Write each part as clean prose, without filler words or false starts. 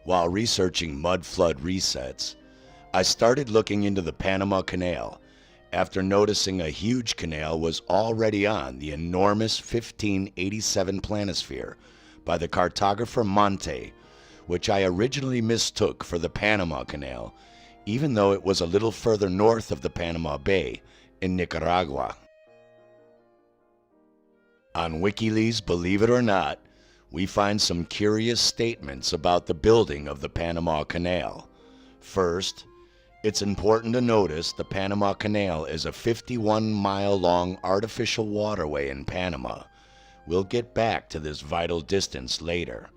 While researching mud flood resets, I started looking into the Panama Canal after noticing a huge canal was already on the enormous 1587 planisphere by the cartographer Monte, which I originally mistook for the Panama Canal, even though it was a little further north of the Panama Bay in Nicaragua. On WikiLeaks, believe it or not, we find some curious statements about the building of the Panama Canal. First, it's important to notice the Panama Canal is a 51-mile-long artificial waterway in Panama. We'll get back to this vital distance later.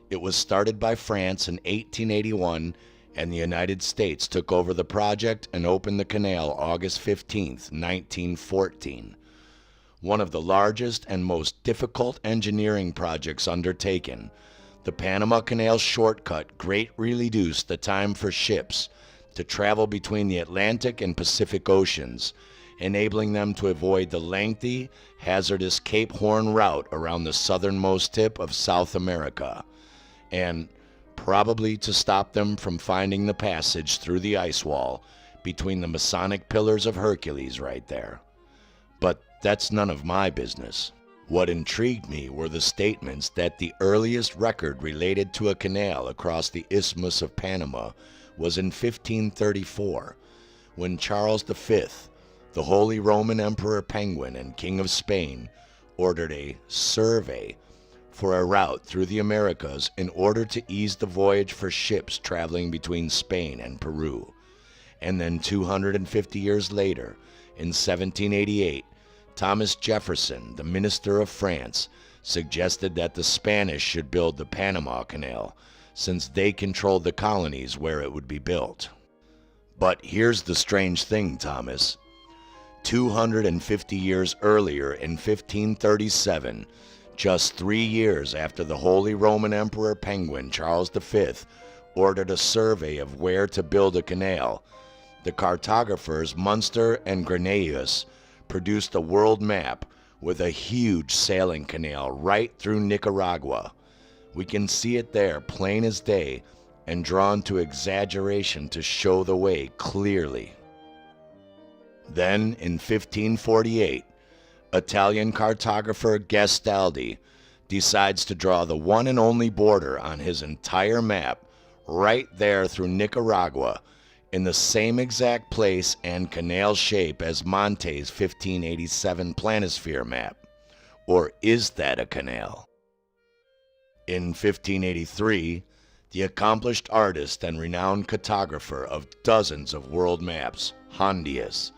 It was started by France in 1881, and the United States took over the project and opened the canal August 15, 1914. One of the largest and most difficult engineering projects undertaken, the Panama Canal shortcut greatly reduced the time for ships to travel between the Atlantic and Pacific Oceans, enabling them to avoid the lengthy, hazardous Cape Horn route around the southernmost tip of South America, and probably to stop them from finding the passage through the ice wall between the Masonic Pillars of Hercules right there. But that's none of my business. What intrigued me were the statements that the earliest record related to a canal across the Isthmus of Panama was in 1534, when Charles V, the Holy Roman Emperor Penguin and King of Spain, ordered a survey for a route through the Americas in order to ease the voyage for ships traveling between Spain and Peru. And then 250 years later, in 1788, Thomas Jefferson, the Minister of France, suggested that the Spanish should build the Panama Canal, since they controlled the colonies where it would be built. But here's the strange thing, Thomas. 250 years earlier, in 1537, just 3 years after the Holy Roman Emperor Penguin Charles V ordered a survey of where to build a canal, the cartographers Munster and Granaeus produced a world map with a huge sailing canal right through Nicaragua. We can see it there plain as day and drawn to exaggeration to show the way clearly. Then, in 1548, Italian cartographer Gastaldi decides to draw the one and only border on his entire map right there through Nicaragua, in the same exact place and canal shape as Monte's 1587 planisphere map. Or is that a canal? In 1583, the accomplished artist and renowned cartographer of dozens of world maps, Hondius,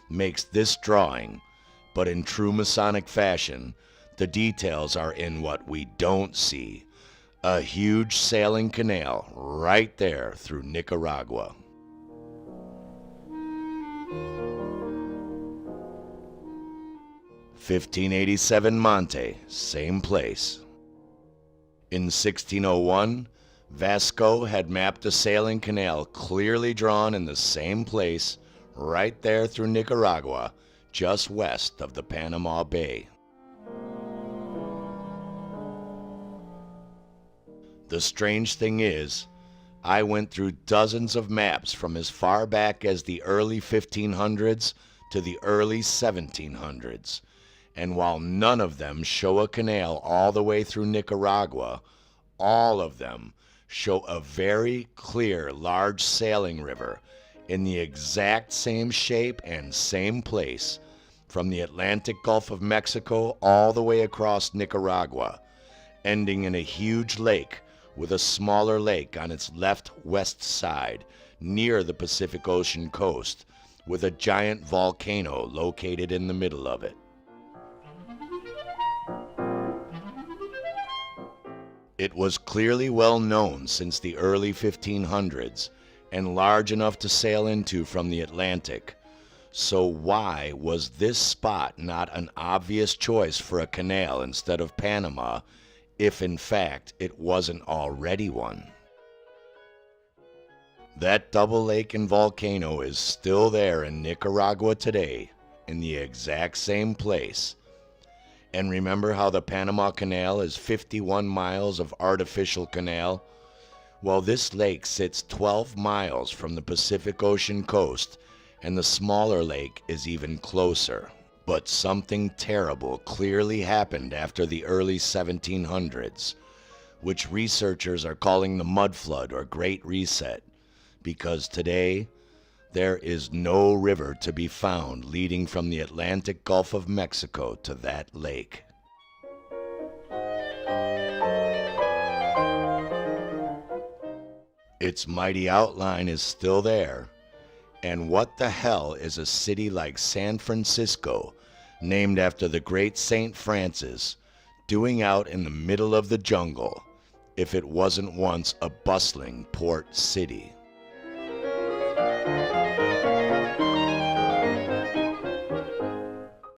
makes this drawing, but in true Masonic fashion, the details are in what we don't see: a huge sailing canal right there through Nicaragua. "1587 Monte, same place." In 1601, Vasco had mapped a sailing canal clearly drawn in the same place, right there through Nicaragua, just west of the Panama Bay. The strange thing is, I went through dozens of maps from as far back as the early 1500s to the early 1700s, and while none of them show a canal all the way through Nicaragua, all of them show a very clear large sailing river in the exact same shape and same place, from the Atlantic Gulf of Mexico all the way across Nicaragua, ending in a huge lake with a smaller lake on its left west side near the Pacific Ocean coast, with a giant volcano located in the middle of it. It was clearly well known since the early 1500s and large enough to sail into from the Atlantic. So why was this spot not an obvious choice for a canal instead of Panama, if in fact it wasn't already one? That double lake and volcano is still there in Nicaragua today, in the exact same place. And remember how the Panama Canal is 51 miles of artificial canal? Well, this lake sits 12 miles from the Pacific Ocean coast, and the smaller lake is even closer. But something terrible clearly happened after the early 1700s, which researchers are calling the mud flood or Great Reset, because today there is no river to be found leading from the Atlantic Gulf of Mexico to that lake. Its mighty outline is still there. And what the hell is a city like San Francisco, named after the great St. Francis, doing out in the middle of the jungle if it wasn't once a bustling port city?